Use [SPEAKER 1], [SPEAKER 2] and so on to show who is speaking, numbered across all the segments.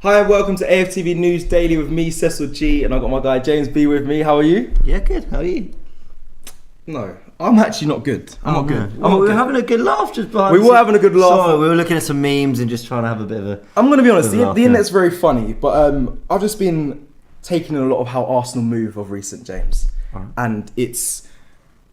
[SPEAKER 1] Hi, welcome to AFTV News Daily with me, Cecil G, and I've got my guy James B with me. How are you?
[SPEAKER 2] Yeah, good. How are you?
[SPEAKER 1] No, I'm actually not good. I'm not good.
[SPEAKER 2] We were having a good laugh just behind.
[SPEAKER 1] We were having a good laugh.
[SPEAKER 2] Sorry, we were looking at some memes and just trying to have a bit of a...
[SPEAKER 1] I'm going to be honest, the internet's very funny, but I've just been taking in a lot of how Arsenal move of recent, James. And it's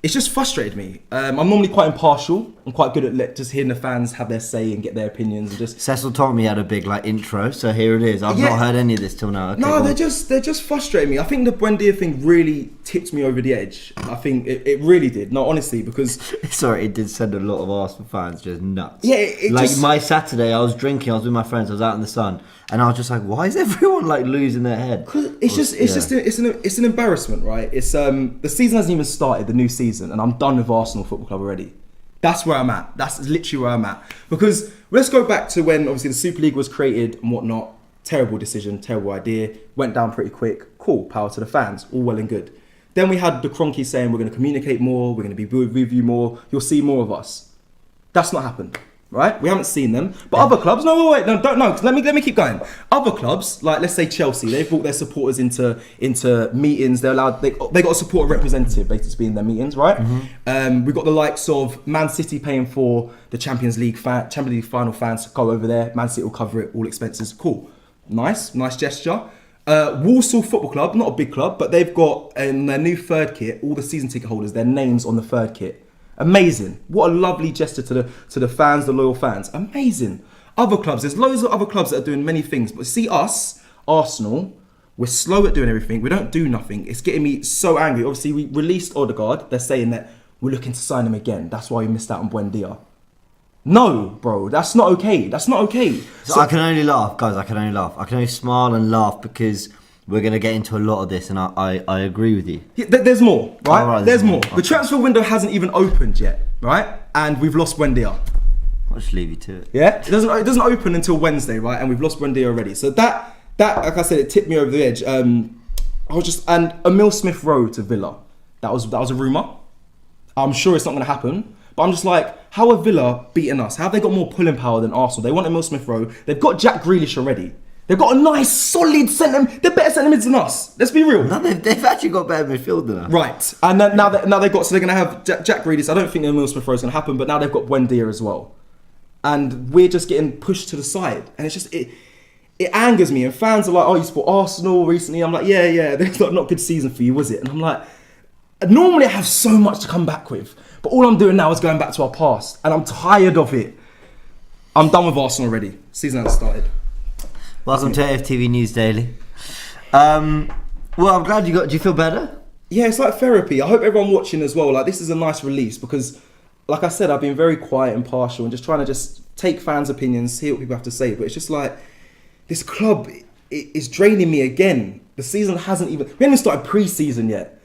[SPEAKER 1] just frustrated me. I'm normally quite impartial. I'm quite good at just hearing the fans have their say and get their opinions. And just
[SPEAKER 2] Cecil told me he had a big intro, so here it is. I've not heard any of this till now. Okay,
[SPEAKER 1] no, they're just frustrating me. I think the Buendia thing really tipped me over the edge. I think it really did. No, honestly, because
[SPEAKER 2] sorry, it did send a lot of Arsenal fans just nuts.
[SPEAKER 1] Yeah, it
[SPEAKER 2] like my Saturday, I was drinking. I was with my friends. I was out in the sun, and I was just like, "Why is everyone losing their head?"
[SPEAKER 1] It's an embarrassment, right? It's the season hasn't even started, the new season, and I'm done with Arsenal Football Club already. That's where I'm at. That's literally where I'm at. Because let's go back to when obviously the Super League was created and whatnot. Terrible decision, terrible idea. Went down pretty quick. Cool, power to the fans. All well and good. Then we had the Kroenke saying we're going to communicate more. We're going to be with you more. You'll see more of us. That's not happened, right? We haven't seen them. But other clubs, no, don't. Let me keep going. Other clubs, like let's say Chelsea, they've brought their supporters into meetings. They got a supporter representative basically in their meetings, right? Mm-hmm. We've got the likes of Man City paying for the Champions League final fans to go over there. Man City will cover it, all expenses. Cool, nice gesture. Walsall Football Club, not a big club, but they've got in their new third kit, all the season ticket holders, their names on the third kit. Amazing. What a lovely gesture to the fans, the loyal fans. Amazing. Other clubs, there's loads of other clubs that are doing many things. But see us, Arsenal, we're slow at doing everything. We don't do nothing. It's getting me so angry. Obviously, we released Odegaard. They're saying that we're looking to sign him again. That's why we missed out on Buendia. No, bro, that's not okay. That's not okay.
[SPEAKER 2] So I can only laugh, guys. I can only laugh. I can only smile and laugh because we're going to get into a lot of this, and I agree with you.
[SPEAKER 1] Yeah, there's more, right?
[SPEAKER 2] Oh, right
[SPEAKER 1] there's more.
[SPEAKER 2] Okay.
[SPEAKER 1] The transfer window hasn't even opened yet, right? And we've lost Buendia.
[SPEAKER 2] I'll just leave you to it.
[SPEAKER 1] Yeah, it doesn't open until Wednesday, right? And we've lost Buendia already. So that like I said, it tipped me over the edge. And Emile Smith Rowe to Villa. That was a rumour. I'm sure it's not going to happen. But I'm just like, how are Villa beating us? How have they got more pulling power than Arsenal? They want Emile Smith Rowe. They've got Jack Grealish already. They've got a nice, solid centre. They're better centre mids than us. Let's be real.
[SPEAKER 2] No, they've actually got better midfield than us.
[SPEAKER 1] Right. And then, now they've got, so they're going to have Jack Grealish. I don't think Emile Smith Rowe is going to happen, but now they've got Buendia as well. And we're just getting pushed to the side. And it's just, it angers me. And fans are like, oh, you support Arsenal recently. I'm like, yeah, that's not a good season for you, was it? And I'm like, normally I have so much to come back with. But all I'm doing now is going back to our past. And I'm tired of it. I'm done with Arsenal already. Season hasn't started.
[SPEAKER 2] Welcome to AFTV News Daily. Well, I'm glad do you feel better?
[SPEAKER 1] Yeah, it's like therapy. I hope everyone watching as well, like this is a nice release because, like I said, I've been very quiet and partial and just trying to just take fans' opinions, hear what people have to say. But it's just like, this club is draining me again. The season hasn't even, we haven't even started pre-season yet.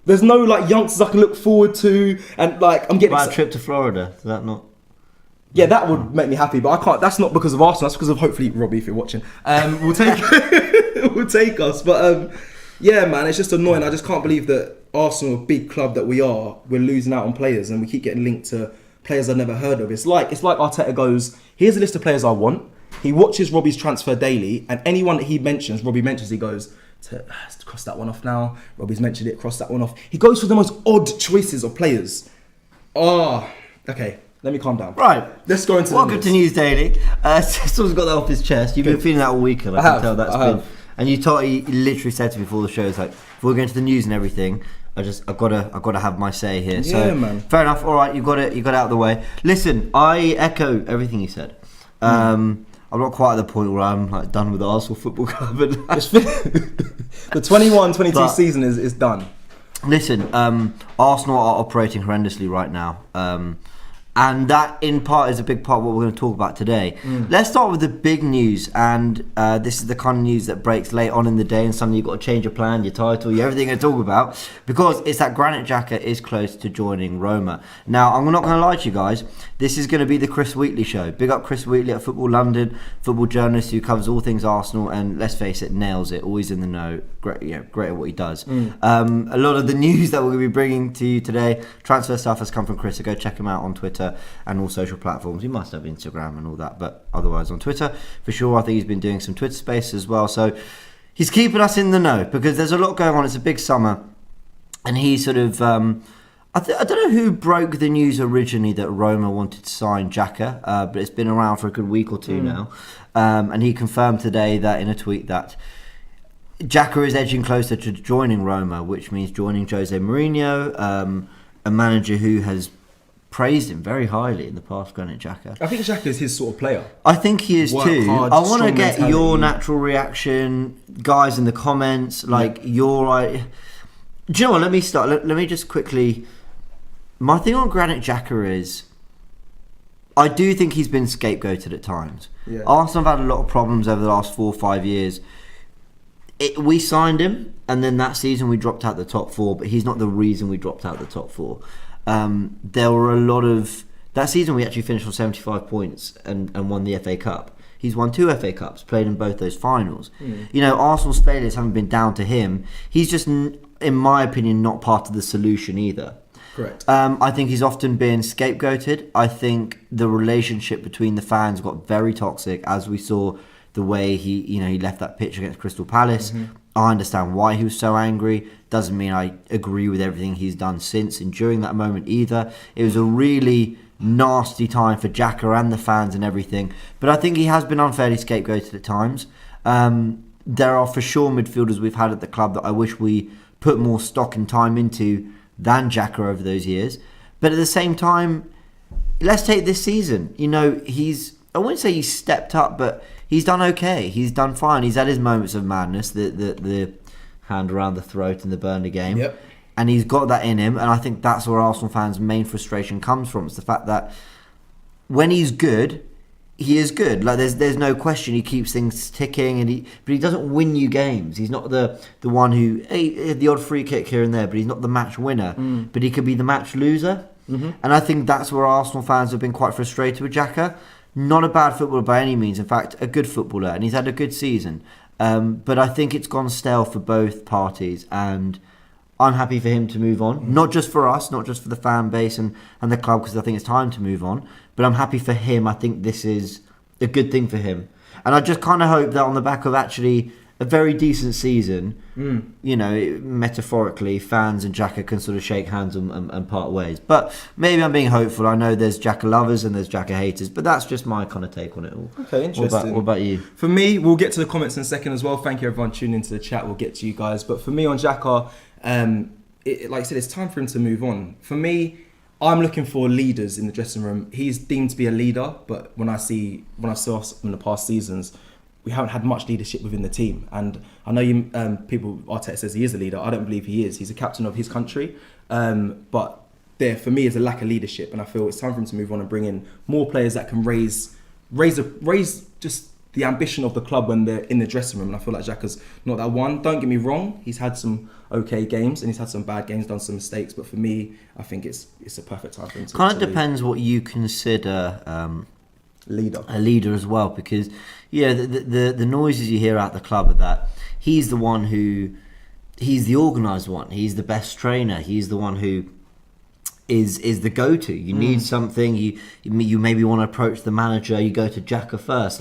[SPEAKER 1] There's no like youngsters I can look forward to and like, I'm getting...
[SPEAKER 2] About a trip to Florida, is that not...
[SPEAKER 1] Yeah, that would make me happy, but I can't. That's not because of Arsenal. That's because of hopefully Robbie, if you're watching, will take us. But yeah, man, it's just annoying. I just can't believe that Arsenal, a big club that we are, we're losing out on players, and we keep getting linked to players I've never heard of. It's like Arteta goes, here's a list of players I want. He watches Robbie's transfer daily, and anyone that Robbie mentions, he goes to cross that one off now. Robbie's mentioned it, cross that one off. He goes for the most odd choices of players. Okay. Let me calm down.
[SPEAKER 2] Right.
[SPEAKER 1] Let's go into
[SPEAKER 2] Welcome to News Daily. Cecil's got that off his chest. You've been feeling that all week, and I can tell that's been. And you literally said to me before the show, it's like, if we're going to the news and everything, I've got to have my say here.
[SPEAKER 1] Yeah,
[SPEAKER 2] so,
[SPEAKER 1] man.
[SPEAKER 2] Fair enough. All right, you got it out of the way. Listen, I echo everything you said. I'm not quite at the point where I'm like done with the Arsenal Football Club. The
[SPEAKER 1] 21-22 season is done.
[SPEAKER 2] Listen, Arsenal are operating horrendously right now. And that, in part, is a big part of what we're going to talk about today. Let's start with the big news, and this is the kind of news that breaks late on in the day, and suddenly you've got to change your plan, your title, everything you're going to talk about, because it's that Granit Xhaka is close to joining Roma. Now, I'm not going to lie to you guys, this is going to be the Chris Wheatley show. Big up Chris Wheatley at Football London, football journalist who covers all things Arsenal, and let's face it, nails it, always in the know, great at what he does. A lot of the news that we're going to be bringing to you today, transfer stuff, has come from Chris, so go check him out on Twitter. Twitter and all social platforms. He must have Instagram and all that, but otherwise on Twitter for sure. I think he's been doing some Twitter Spaces as well, so he's keeping us in the know because there's a lot going on. It's a big summer, and he sort of I don't know who broke the news originally that Roma wanted to sign Xhaka, but it's been around for a good week or two now, and he confirmed today that in a tweet that Xhaka is edging closer to joining Roma, which means joining Jose Mourinho, a manager who has praised him very highly in the past, Granit Xhaka.
[SPEAKER 1] I think Xhaka is his sort of player.
[SPEAKER 2] I think he is too.
[SPEAKER 1] Hard,
[SPEAKER 2] I want to get
[SPEAKER 1] mentality.
[SPEAKER 2] your natural reaction, guys, in the comments. Like your, do you know what? Let me start. Let me just quickly. My thing on Granit Xhaka is, I do think he's been scapegoated at times.
[SPEAKER 1] Yeah.
[SPEAKER 2] Arsenal have had a lot of problems over the last 4 or 5 years. We signed him, and then that season we dropped out the top 4, but he's not the reason we dropped out the top 4. There were a lot of... That season we actually finished on 75 points and won the FA Cup. He's won 2 FA Cups, played in both those finals. You know, Arsenal's failures haven't been down to him. He's just, in my opinion, not part of the solution either.
[SPEAKER 1] Correct.
[SPEAKER 2] I think he's often been scapegoated. I think the relationship between the fans got very toxic, as we saw the way he left that pitch against Crystal Palace. I understand why he was so angry. Doesn't mean I agree with everything he's done since and during that moment either. It was a really nasty time for Xhaka and the fans and everything. But I think he has been unfairly scapegoated at times. There are for sure midfielders we've had at the club that I wish we put more stock and time into than Xhaka over those years. But at the same time, let's take this season. You know, I wouldn't say he's stepped up, but he's done okay. He's done fine. He's had his moments of madness, the hand around the throat in the Burnley game.
[SPEAKER 1] Yep.
[SPEAKER 2] And he's got that in him, and I think that's where Arsenal fans' main frustration comes from. It's the fact that when he's good, he is good. Like there's no question. He keeps things ticking, but he doesn't win you games. He's not the one who the odd free kick here and there, but he's not the match winner. But he could be the match loser. And I think that's where Arsenal fans have been quite frustrated with Xhaka. Not a bad footballer by any means. In fact, a good footballer, and he's had a good season. But I think it's gone stale for both parties, and I'm happy for him to move on. Not just for us, not just for the fan base and the club, because I think it's time to move on. But I'm happy for him. I think this is a good thing for him. And I just kind of hope that on the back of actually a very decent season, you know, metaphorically, fans and Xhaka can sort of shake hands and part ways. But maybe I'm being hopeful. I know there's Xhaka lovers and there's Xhaka haters, but that's just my kind of take on it all.
[SPEAKER 1] Okay, interesting.
[SPEAKER 2] What about you?
[SPEAKER 1] For me, we'll get to the comments in a second as well. Thank you everyone tuning into the chat. We'll get to you guys. But for me on Xhaka, like I said, it's time for him to move on. For me, I'm looking for leaders in the dressing room. He's deemed to be a leader, but when I saw us in the past seasons, we haven't had much leadership within the team. And I know Arteta says he is a leader. I don't believe he is. He's a captain of his country. But there, for me, is a lack of leadership. And I feel it's time for him to move on and bring in more players that can raise just the ambition of the club when they're in the dressing room. And I feel like Xhaka's not that one. Don't get me wrong. He's had some okay games and he's had some bad games, done some mistakes. But for me, I think it's a perfect time for him to
[SPEAKER 2] kind of depends what you consider a leader as well, because the noises you hear out the club are that he's the one he's the organised one, he's the best trainer, he's the one who is the go-to. You need something, you maybe want to approach the manager, you go to Xhaka first.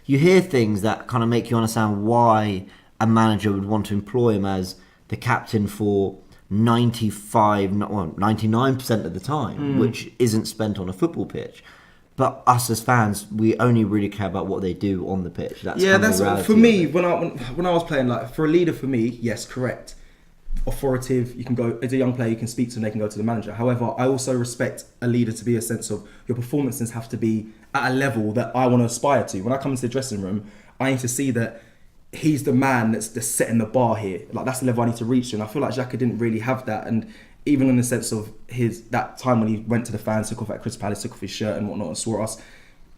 [SPEAKER 2] You hear things that kind of make you understand why a manager would want to employ him as the captain for 99% of the time, which isn't spent on a football pitch. But us as fans, we only really care about what they do on the pitch. That's
[SPEAKER 1] for me. When I was playing, like for a leader, for me, yes, correct, authoritative. You can go as a young player, you can speak to them, they can go to the manager. However, I also respect a leader to be a sense of your performances have to be at a level that I want to aspire to. When I come into the dressing room, I need to see that he's the man that's setting the bar here. Like that's the level I need to reach to. And I feel like Xhaka didn't really have that. And even in the sense of that time when he went to the fans, took off at Crystal Palace, took off his shirt and whatnot and swore us,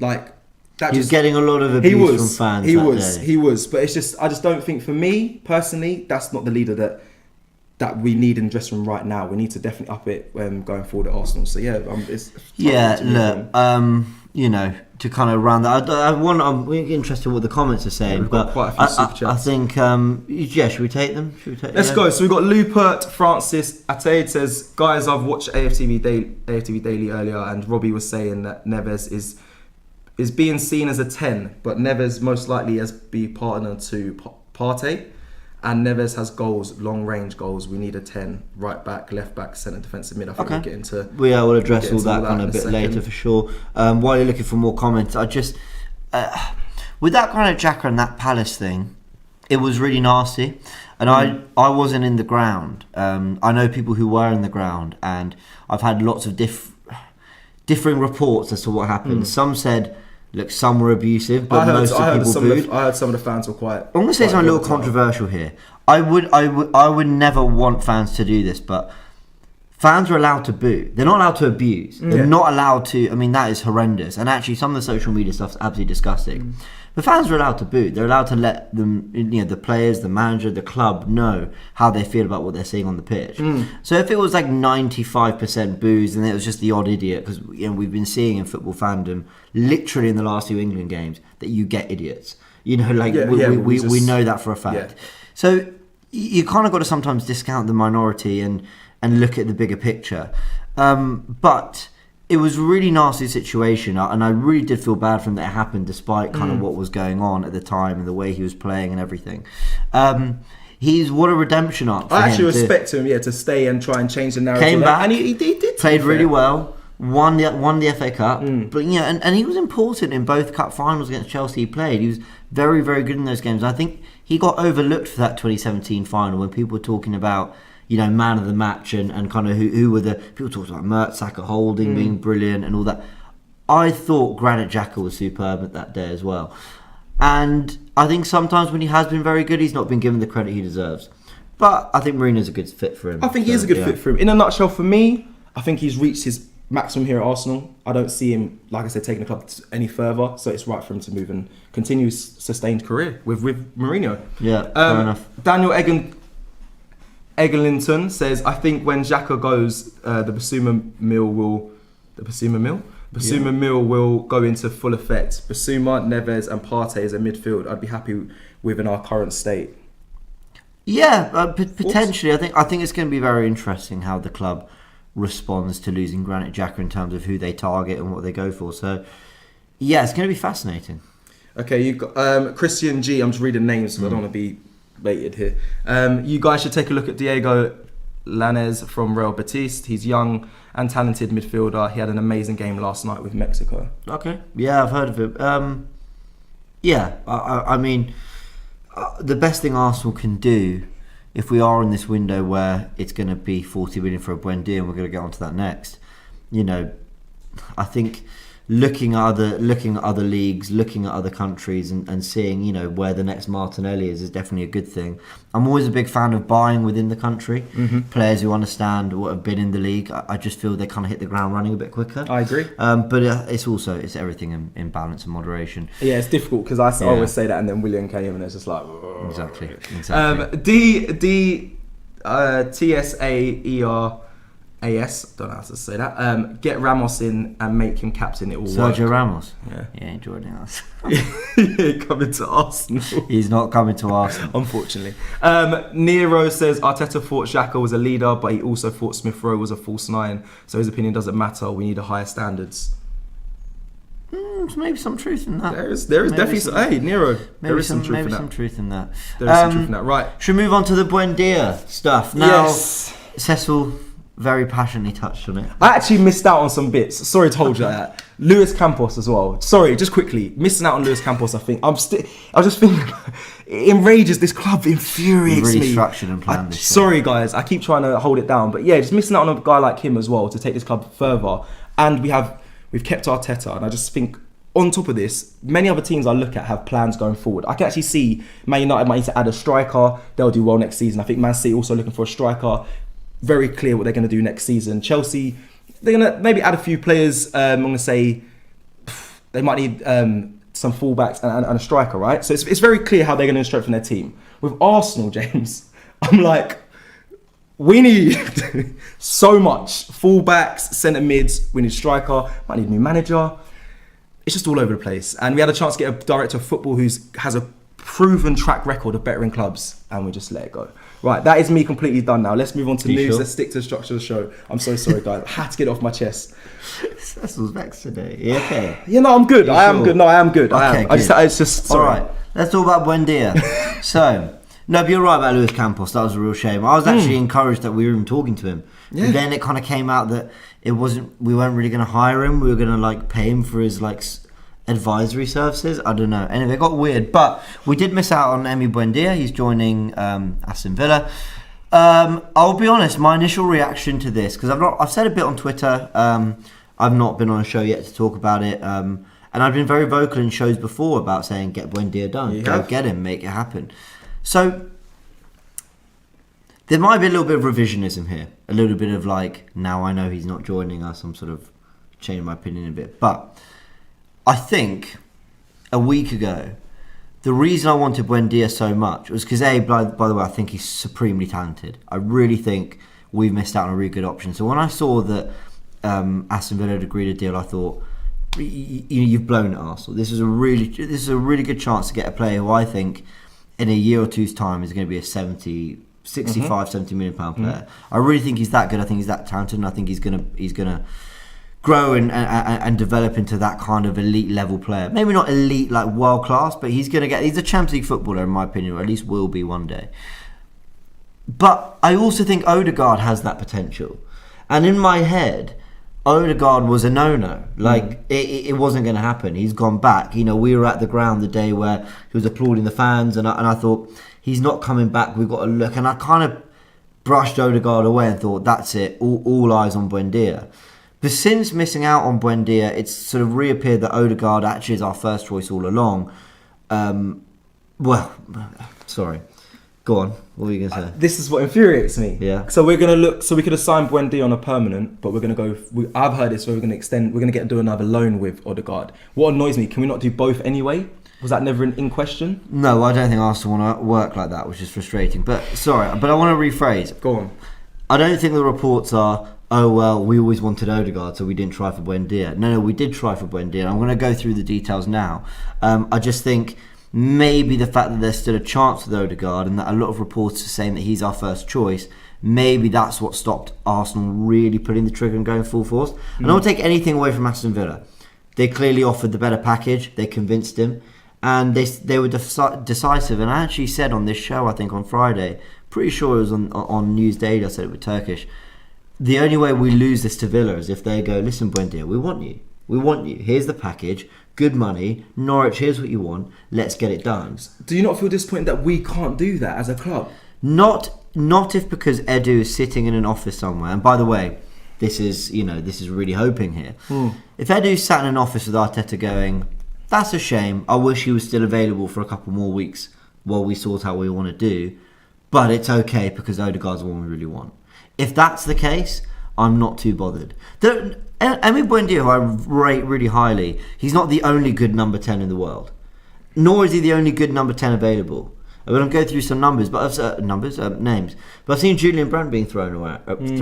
[SPEAKER 1] like that.
[SPEAKER 2] He was getting a lot of abuse from fans.
[SPEAKER 1] He was. But it's just, I just don't think, for me personally, that's not the leader that we need in the dressing room right now. We need to definitely up it going forward at Arsenal. So
[SPEAKER 2] to kind of round that. I'm interested in what the comments are saying.
[SPEAKER 1] We've got quite a few super chats.
[SPEAKER 2] I think, should we take them?
[SPEAKER 1] Let's go. So we've got Lupert Francis Ataid says, guys, I've watched AFTV Daily earlier, and Robbie was saying that Neves is being seen as a 10, but Neves most likely as be partner to Partey. And Neves has goals, long range goals. We need a 10, right back, left back, centre defensive mid. I think we'll get into.
[SPEAKER 2] We'll address all that kind of a bit later for sure. While you're looking for more comments, I just with that Granit Xhaka and that Palace thing, it was really nasty. And I wasn't in the ground. I know people who were in the ground, and I've had lots of differing reports as to what happened. Some said, look, some were abusive, but most people booed.
[SPEAKER 1] I heard some of the fans were quite.
[SPEAKER 2] I'm going to say something a little controversial here. I would never want fans to do this, but fans are allowed to boo. They're not allowed to abuse. They're not allowed to. I mean, that is horrendous. And actually, some of the social media stuff is absolutely disgusting. But fans are allowed to boo. They're allowed to let them, the players, the manager, the club know how they feel about what they're seeing on the pitch. So if it was like 95% boos and it was just the odd idiot, because we've been seeing in football fandom, literally in the last few England games, that you get idiots. We know that for a fact. Yeah. So you kind of got to sometimes discount the minority and look at the bigger picture. But it was a really nasty situation, and I really did feel bad for him that it happened, despite kind of what was going on at the time and the way he was playing and everything. He's what a redemption arc for him.
[SPEAKER 1] I actually respect him, to stay and try and change the narrative.
[SPEAKER 2] Came back,
[SPEAKER 1] and he did.
[SPEAKER 2] Played really well. Won the FA Cup, but and he was important in both cup finals against Chelsea. He played. He was very, very good in those games. I think he got overlooked for that 2017 final when people were talking about man of the match and kind of who were the people talked about Xhaka Holding being brilliant and all that. I thought Granit Xhaka was superb at that day as well, and I think sometimes when he has been very good, he's not been given the credit he deserves. But I think Mourinho's a good fit for him.
[SPEAKER 1] I think he is a good fit for him. In a nutshell, for me, I think he's reached his maximum here at Arsenal. I don't see him, like I said, taking the club any further. So it's right for him to move and continue his sustained career with Mourinho.
[SPEAKER 2] Yeah, fair enough.
[SPEAKER 1] Daniel Eglinton says, I think when Xhaka goes, the Basuma Mill will go into full effect. Basuma, Neves and Partey as a midfield, I'd be happy with in our current state.
[SPEAKER 2] Yeah, potentially. I think it's going to be very interesting how the club responds to losing Granit Xhaka in terms of who they target and what they go for. So, yeah, it's going to be fascinating.
[SPEAKER 1] Okay, you've got Christian G. I'm just reading names because I don't want to be baited here. You guys should take a look at Diego Lainez from Real Betis. He's young and talented midfielder. He had an amazing game last night with Mexico.
[SPEAKER 2] Okay, yeah, I've heard of him. I mean, the best thing Arsenal can do, if we are in this window where it's going to be 40 million for a Buendia, and we're going to get onto that next, I think looking at other leagues, looking at other countries, and seeing where the next Martinelli is definitely a good thing. I'm always a big fan of buying within the country, players who understand what have been in the league. I just feel they kind of hit the ground running a bit quicker.
[SPEAKER 1] I agree.
[SPEAKER 2] But it's everything in balance and moderation.
[SPEAKER 1] Yeah, it's difficult because I always say that, and then William came and it's just like
[SPEAKER 2] exactly.
[SPEAKER 1] TSAERAS, don't know how to say that. Get Ramos in and make him captain. It will work.
[SPEAKER 2] Sergio Ramos.
[SPEAKER 1] Yeah,
[SPEAKER 2] joining us.
[SPEAKER 1] Coming to Arsenal.
[SPEAKER 2] He's not coming to Arsenal,
[SPEAKER 1] unfortunately. Nero says Arteta thought Xhaka was a leader, but he also thought Smith Rowe was a false nine. So his opinion doesn't matter. We need a higher standards.
[SPEAKER 2] Maybe some truth in that.
[SPEAKER 1] There is definitely some. Hey, Nero. There is some truth in that.
[SPEAKER 2] Some truth in that.
[SPEAKER 1] There is some truth in that. Right.
[SPEAKER 2] Should we move on to the Buendia stuff now? Yes. Cecil very passionately touched on it.
[SPEAKER 1] I actually missed out on some bits. Sorry to hold you like that. Luis Campos as well. Sorry, just quickly. Missing out on Luis Campos, I think. I was just thinking, it enrages this club, it infuriates me.
[SPEAKER 2] Really structured and planned this.
[SPEAKER 1] Sorry, guys. I keep trying to hold it down. But yeah, just missing out on a guy like him as well to take this club further. And we've kept Arteta. And I just think, on top of this, many other teams I look at have plans going forward. I can actually see Man United might need to add a striker. They'll do well next season. I think Man City also looking for a striker. Very clear what they're going to do next season. Chelsea, they're going to maybe add a few players. I'm going to say they might need some fullbacks and a striker, right? So it's very clear how they're going to strengthen their team. With Arsenal, James, I'm like, we need so much. Fullbacks, centre mids, we need striker, might need a new manager. it's just all over the place. And we had a chance to get a director of football who has a proven track record of bettering clubs, and we just let it go. Right, that is me completely done now. Let's move on to news.
[SPEAKER 2] Sure?
[SPEAKER 1] Let's stick to the structure of the show. I'm so sorry, guys. I had to get it off my chest.
[SPEAKER 2] Cecil's vexed today. You okay?
[SPEAKER 1] Yeah, no, I'm good. I am
[SPEAKER 2] sure?
[SPEAKER 1] good. No, I am good. I
[SPEAKER 2] Okay,
[SPEAKER 1] am. It's just sorry.
[SPEAKER 2] All right, let's talk about Buendia. So, no, but you're right about Luis Campos. That was a real shame. I was actually encouraged that we were even talking to him.
[SPEAKER 1] Yeah.
[SPEAKER 2] But then it kind of came out that we weren't really going to hire him. We were going to like pay him for his like advisory services. I don't know. Anyway, it got weird. But we did miss out on Emi Buendia. He's joining Aston Villa. I'll be honest. My initial reaction to this, because I've said a bit on Twitter. I've not been on a show yet to talk about it. And I've been very vocal in shows before about saying get Buendia done. Go get him, make it happen. So there might be a little bit of revisionism here. A little bit of like, now I know he's not joining us, I'm sort of changing my opinion a bit. But I think a week ago, the reason I wanted Buendia so much was because by the way, I think he's supremely talented. I really think we've missed out on a really good option. So when I saw that Aston Villa had agreed a deal, I thought, you've blown it, Arsenal. This is a really good chance to get a player who I think in a year or two's time is going to be a 65-70 million pound player. I really think he's that good. I think he's that talented, and I think he's gonna grow and develop into that kind of elite level player. Maybe not elite like world class, but he's a Champions League footballer in my opinion, or at least will be one day. But I also think Odegaard has that potential, and in my head, Odegaard was a no-no. Like it wasn't going to happen. He's gone back. You know, we were at the ground the day where he was applauding the fans, and I thought, he's not coming back. We've got to look. And I kind of brushed Odegaard away and thought, that's it. All eyes on Buendia. But since missing out on Buendia, it's sort of reappeared that Odegaard actually is our first choice all along. Sorry. Go on. What were you going to say?
[SPEAKER 1] This is what infuriates me.
[SPEAKER 2] Yeah.
[SPEAKER 1] So we're going to look. So we could assign Buendia on a permanent, but we're going to go. I've heard this. So we're going to extend. We're going to do another loan with Odegaard. What annoys me? Can we not do both anyway? Was that never in question?
[SPEAKER 2] No, I don't think Arsenal want to work like that, which is frustrating. But sorry, but I want to rephrase.
[SPEAKER 1] Go on.
[SPEAKER 2] I don't think the reports are, oh well, we always wanted Odegaard, so we didn't try for Buendia. No, we did try for Buendia. I'm going to go through the details now. I just think maybe the fact that there's still a chance with Odegaard, and that a lot of reports are saying that he's our first choice, maybe that's what stopped Arsenal really putting the trigger and going full force. And I don't take anything away from Aston Villa. They clearly offered the better package. They convinced him. And they were decisive. And I actually said on this show, I think on Friday, pretty sure it was on News Daily, I said it with Turkish, the only way we lose this to Villa is if they go, listen, Buendia, we want you. Here's the package, good money. Norwich, here's what you want. Let's get it done.
[SPEAKER 1] Do you not feel disappointed that we can't do that as a club?
[SPEAKER 2] Not if because Edu is sitting in an office somewhere. And by the way, this is really hoping here. If Edu sat in an office with Arteta going, that's a shame. I wish he was still available for a couple more weeks while we sort out what we want to do. But it's okay because Odegaard's the one we really want. If that's the case, I'm not too bothered. Emi Buendia, who I rate really highly, he's not the only good number 10 in the world. Nor is he the only good number 10 available. I'm going to go through some names. But I've seen Julian Brandt being thrown around. Obviously a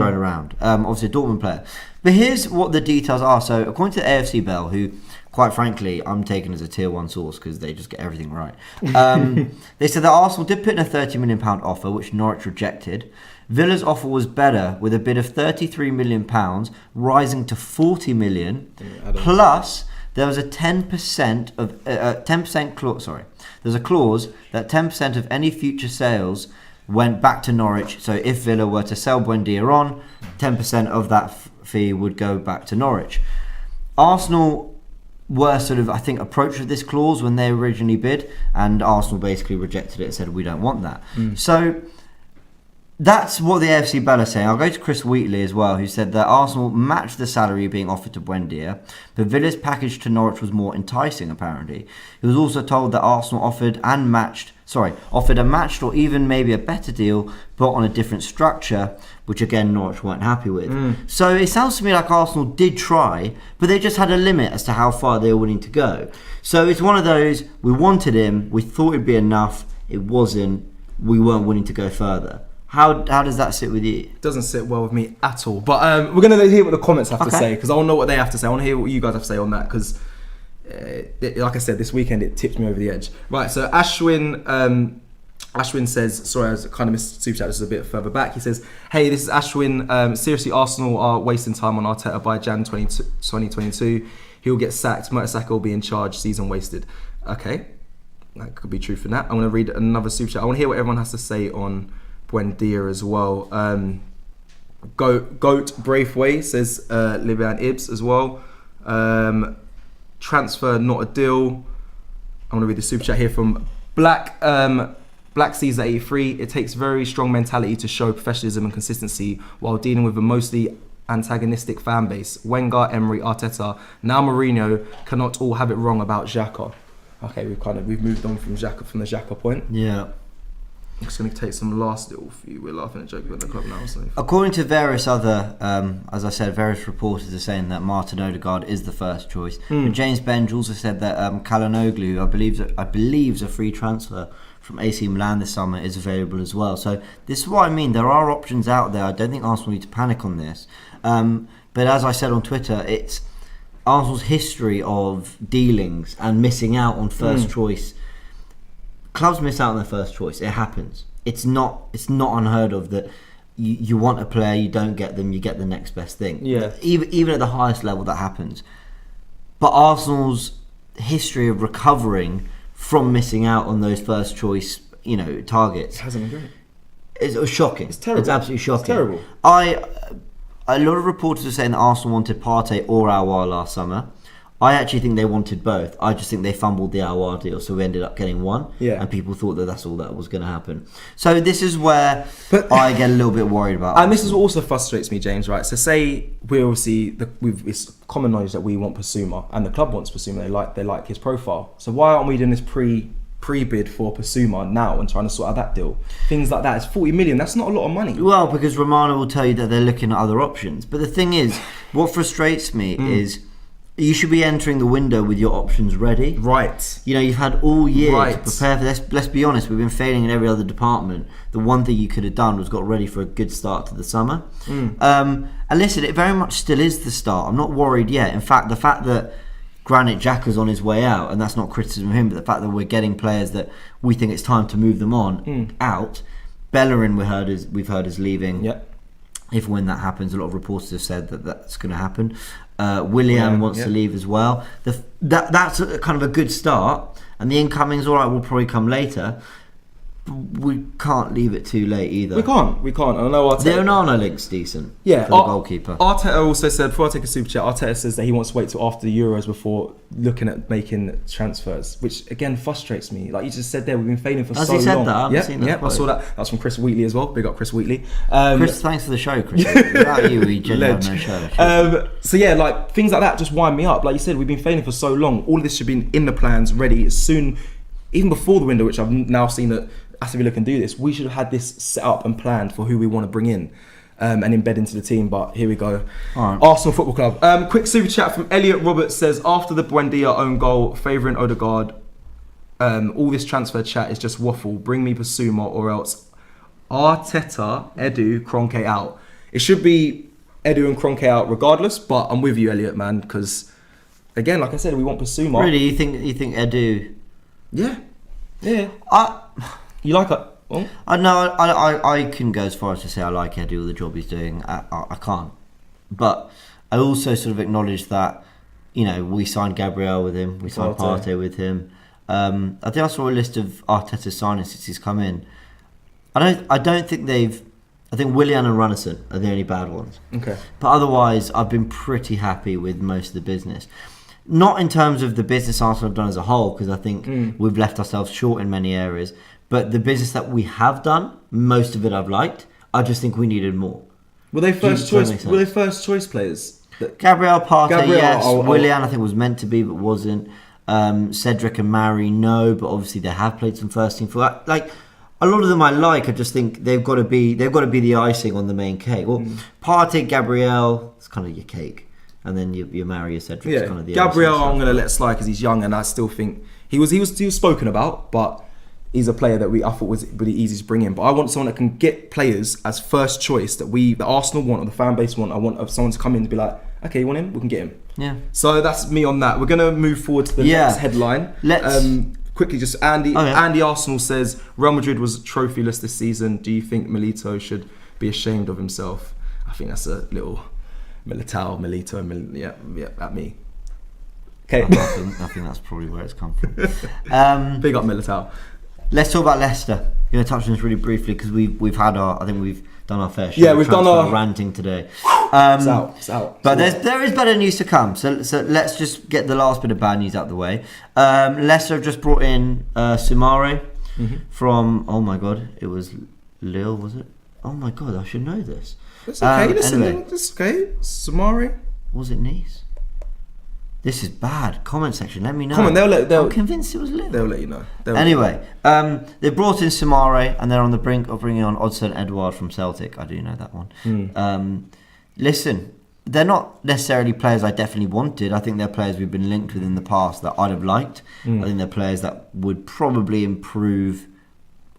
[SPEAKER 2] Dortmund player. But here's what the details are. So according to the AFC Bell, who, quite frankly, I'm taking as a tier 1 source because they just get everything right. They said that Arsenal did put in a £30 million offer, which Norwich rejected. Villa's offer was better, with a bid of £33 million, rising to £40 million. Plus, there was a 10% clause. Sorry, there's a clause that 10% of any future sales went back to Norwich. So if Villa were to sell Buendia on, 10% of that fee would go back to Norwich. Arsenal were sort of, I think, approached with this clause when they originally bid, and Arsenal basically rejected it and said, we don't want that. So that's what the AFC Bell are saying. I'll go to Chris Wheatley as well, who said that Arsenal matched the salary being offered to Buendia, but Villa's package to Norwich was more enticing, apparently. He was also told that Arsenal offered a matched or even maybe a better deal, but on a different structure, which again Norwich weren't happy with. So it sounds to me like Arsenal did try, but they just had a limit as to how far they were willing to go. So it's one of those, we wanted him, we thought it'd be enough, it wasn't, we weren't willing to go further. How does that sit with you?
[SPEAKER 1] It doesn't sit well with me at all. But we're going to hear what the comments have to say, because I want to know what they have to say. I want to hear what you guys have to say on that, because like I said, this weekend it tipped me over the edge. Right, so Ashwin says, sorry, I kind of missed super chat. This is a bit further back. He says, "Hey, this is Ashwin. Seriously, Arsenal are wasting time on Arteta by Jan 2022. He'll get sacked. Mertesacker will be in charge. Season wasted." Okay, that could be true for that. I want to read another super chat. I want to hear what everyone has to say on Buendia as well. Goat Braithway says Liban Ibs as well. Transfer not a deal. I want to read the super chat here from Black Caesar 83. "It takes very strong mentality to show professionalism and consistency while dealing with a mostly antagonistic fan base. Wenger, Emery, Arteta, now Mourinho cannot all have it wrong about Xhaka." Okay, we've moved on from the Xhaka point.
[SPEAKER 2] Yeah.
[SPEAKER 1] I'm just going to take some last little few. We're laughing at joking about the club now. So.
[SPEAKER 2] According to various other, as I said, various reporters are saying that Martin Odegaard is the first choice. And James Benge also said that Calhanoglu, I believe is a free transfer from AC Milan this summer, is available as well. So this is what I mean. There are options out there. I don't think Arsenal need to panic on this. But as I said on Twitter, it's Arsenal's history of dealings and missing out on first choice. Clubs miss out on their first choice. It happens. It's not unheard of that you want a player, you don't get them, you get the next best thing.
[SPEAKER 1] Yeah.
[SPEAKER 2] Even at the highest level, that happens. But Arsenal's history of recovering from missing out on those first choice, targets,
[SPEAKER 1] It hasn't been great.
[SPEAKER 2] It's shocking.
[SPEAKER 1] It's terrible.
[SPEAKER 2] It's absolutely shocking.
[SPEAKER 1] It's terrible.
[SPEAKER 2] A lot of reporters are saying that Arsenal wanted Partey or Aouar last summer. I actually think they wanted both. I just think they fumbled the Aouar deal, so we ended up getting one.
[SPEAKER 1] Yeah.
[SPEAKER 2] And people thought that that's all that was going to happen. So this is where I get a little bit worried about.
[SPEAKER 1] And this is what also frustrates me, James. Right? So say we obviously it's common knowledge that we want Basuma and the club wants Basuma. They like his profile. So why aren't we doing this pre-bid for Basuma now and trying to sort out that deal? Things like that. It's 40 million. That's not a lot of money.
[SPEAKER 2] Well, because Romano will tell you that they're looking at other options. But the thing is, what frustrates me is, you should be entering the window with your options ready.
[SPEAKER 1] Right.
[SPEAKER 2] You've had all year to prepare for this. Let's be honest, we've been failing in every other department. The one thing you could have done was got ready for a good start to the summer. And listen, it very much still is the start. I'm not worried yet. In fact, the fact that Granit Xhaka's on his way out, and that's not criticism of him, but the fact that we're getting players that we think it's time to move them on out. Bellerin, we've heard is leaving.
[SPEAKER 1] Yep.
[SPEAKER 2] If when that happens, a lot of reporters have said that that's going to happen. Willian wants to leave as well. That's a kind of a good start, and the incomings, all right, will probably come later. We can't leave it too late either.
[SPEAKER 1] We can't. I know Arteta.
[SPEAKER 2] The Onana link's decent.
[SPEAKER 1] Yeah,
[SPEAKER 2] for the goalkeeper.
[SPEAKER 1] Arteta also said, before I take a super chat, Arteta says that he wants to wait till after the Euros before looking at making transfers, which again frustrates me. Like you just said there, we've been failing for so long.
[SPEAKER 2] Has he said that? I haven't seen that.
[SPEAKER 1] I saw that. That's from Chris Wheatley as well. Big up Chris Wheatley.
[SPEAKER 2] Chris, thanks for the show, Chris. Without you, we generally have no show.
[SPEAKER 1] So yeah, like things like that just wind me up. Like you said, we've been failing for so long. All of this should be in the plans, ready as soon, even before the window, which I've now seen that Aston Villa can do this. We should have had this set up and planned for who we want to bring in and embed into the team. But here we go. Right. Arsenal Football Club. Quick super chat from Elliot Roberts says, after the Buendia own goal, favouring Odegaard, all this transfer chat is just waffle. Bring me Basuma or else Arteta, Edu, Kroenke out. It should be Edu and Kroenke out regardless. But I'm with you, Elliot, man, because again, like I said, we want Basuma.
[SPEAKER 2] Really, you think Edu?
[SPEAKER 1] Yeah. You like it? Oh?
[SPEAKER 2] I can go as far as to say I like Edu, the job he's doing. I can't. But I also sort of acknowledge that, we signed Gabriel with him, we signed Partey with him. I think I saw a list of Arteta's signings since he's come in. I don't think I think Willian and Runnison are the only bad ones.
[SPEAKER 1] Okay.
[SPEAKER 2] But otherwise, I've been pretty happy with most of the business. Not in terms of the business Arsenal have done as a whole, because I think we've left ourselves short in many areas. But the business that we have done, most of it I've liked. I just think we needed more.
[SPEAKER 1] Were they first choice players?
[SPEAKER 2] Gabriel, Partey, yes. Willian, I think was meant to be, but wasn't. Cedric and Mari, no. But obviously they have played some first team for. Like a lot of them, I like. I just think they've got to be the icing on the main cake. Well, Partey, Gabriel, it's kind of your cake, and then you marry your Cedric.
[SPEAKER 1] Yeah,
[SPEAKER 2] kind of the
[SPEAKER 1] Gabriel, I'm going to let slide because he's young, and I still think he was spoken about, but. He's a player that I thought was really easy to bring in. But I want someone that can get players as first choice that Arsenal want or the fan base want. I want someone to come in to be like, okay, you want him? We can get him.
[SPEAKER 2] Yeah.
[SPEAKER 1] So that's me on that. We're gonna move forward to the next headline.
[SPEAKER 2] Let's
[SPEAKER 1] quickly. Just Andy Arsenal says Real Madrid was trophyless this season. Do you think Milito should be ashamed of himself? I think that's a little Milito, at me. Okay.
[SPEAKER 2] I think that's probably where it's come from.
[SPEAKER 1] Big up Militao.
[SPEAKER 2] Let's talk about Leicester. I'm going to touch on this really briefly because we've done our fair share.
[SPEAKER 1] Yeah, we've done our
[SPEAKER 2] ranting today.
[SPEAKER 1] It's out.
[SPEAKER 2] But there is better news to come. So let's just get the last bit of bad news out of the way. Leicester have just brought in Soumare from, oh my god, it was Lille, was it? Oh my god, I should know this.
[SPEAKER 1] It's okay.
[SPEAKER 2] Anyway,
[SPEAKER 1] it's okay. Soumare.
[SPEAKER 2] Was it Nice? This is bad. Comment section, let me know.
[SPEAKER 1] I'm
[SPEAKER 2] convinced it was Lille.
[SPEAKER 1] They'll let you know.
[SPEAKER 2] Anyway, they brought in Soumare and they're on the brink of bringing on Odsonne Edouard from Celtic. I do know that one. Listen, they're not necessarily players I definitely wanted. I think they're players we've been linked with in the past that I'd have liked. I think they're players that would probably improve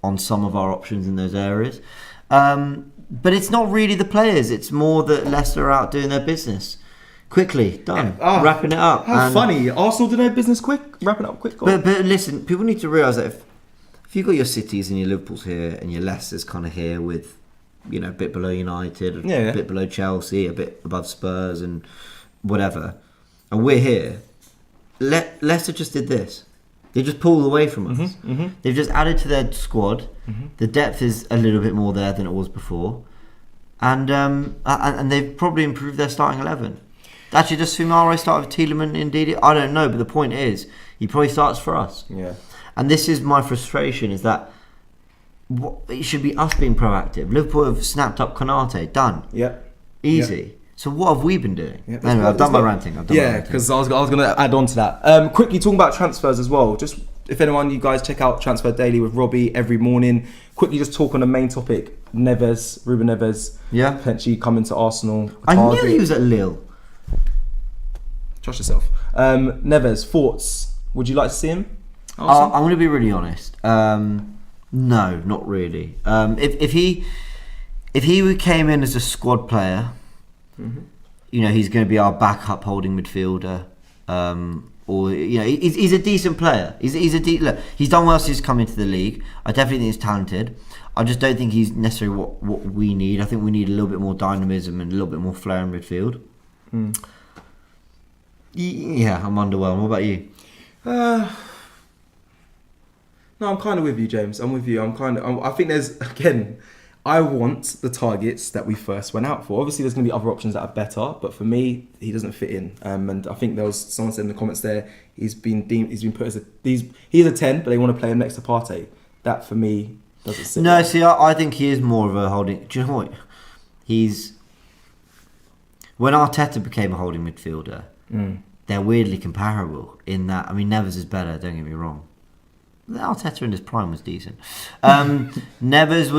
[SPEAKER 2] on some of our options in those areas. But it's not really the players. It's more that Leicester are out doing their business. Quickly, done. Wrapping it up.
[SPEAKER 1] How funny. Arsenal did their business quick. Wrapping it up quick.
[SPEAKER 2] But listen, people need to realise that if you've got your Cities and your Liverpools here and your Leicesters kind of here with, a bit below United, a bit below Chelsea, a bit above Spurs and whatever, and we're here, Leicester just did this. They just pulled away from us. They've just added to their squad. The depth is a little bit more there than it was before. And they've probably improved their starting 11. Actually, does Soumare start with Tielemans indeed? I don't know, but the point is, he probably starts for us.
[SPEAKER 1] Yeah.
[SPEAKER 2] And this is my frustration, is that it should be us being proactive. Liverpool have snapped up Konate, done.
[SPEAKER 1] Yep.
[SPEAKER 2] Easy.
[SPEAKER 1] Yep.
[SPEAKER 2] So what have we been doing?
[SPEAKER 1] Yep,
[SPEAKER 2] anyway, I've done my ranting.
[SPEAKER 1] Because I was going to add on to that. Quickly talking about transfers as well. Just if anyone, you guys check out Transfer Daily with Robbie every morning. Quickly just talk on the main topic. Ruben Neves.
[SPEAKER 2] Yeah.
[SPEAKER 1] Potentially coming to Arsenal.
[SPEAKER 2] I knew he was at Lille.
[SPEAKER 1] Trust yourself. Neves, thoughts? Would you like to see him?
[SPEAKER 2] I'm going to be really honest. No, not really. If he came in as a squad player, he's going to be our backup holding midfielder. Or he's a decent player. Look, he's done well since he's come into the league. I definitely think he's talented. I just don't think he's necessarily what we need. I think we need a little bit more dynamism and a little bit more flair in midfield. Yeah, I'm underwhelmed. What about you?
[SPEAKER 1] No, I'm kind of with you, James. I'm with you. I think I want the targets that we first went out for. Obviously, there's going to be other options that are better, but for me, he doesn't fit in. And I think there was someone said in the comments there, he's been put as he's a 10, but they want to play him next to Partey. That for me doesn't sit.
[SPEAKER 2] No, see, I think he is more of a holding. Do you know what? When Arteta became a holding midfielder, they're weirdly comparable in that. I mean, Neves is better. Don't get me wrong. Arteta in his prime was decent. Neves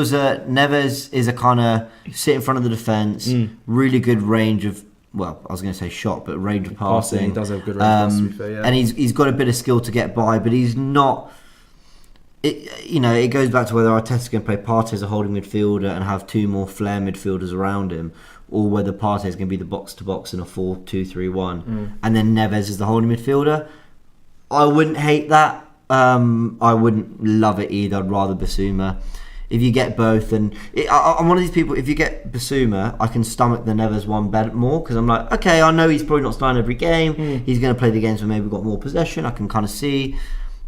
[SPEAKER 2] is a kind of sit in front of the defence, really good range of, well, I was going to say shot, but range of passing.
[SPEAKER 1] He does have a good range to be fair, yeah.
[SPEAKER 2] And he's got a bit of skill to get by, but he's not. It goes back to whether Arteta's going to play Partey as a holding midfielder and have two more flair midfielders around him, or whether Partey is going to be the box to box in a 4-2-3-1, and then Neves is the holding midfielder. I wouldn't hate that. I wouldn't love it either. I'd rather Bissouma. If you get both, and I'm one of these people. If you get Bissouma, I can stomach the Neves one better more because I'm like, okay, I know he's probably not starting every game. He's going to play the games where maybe we've got more possession. I can kind of see.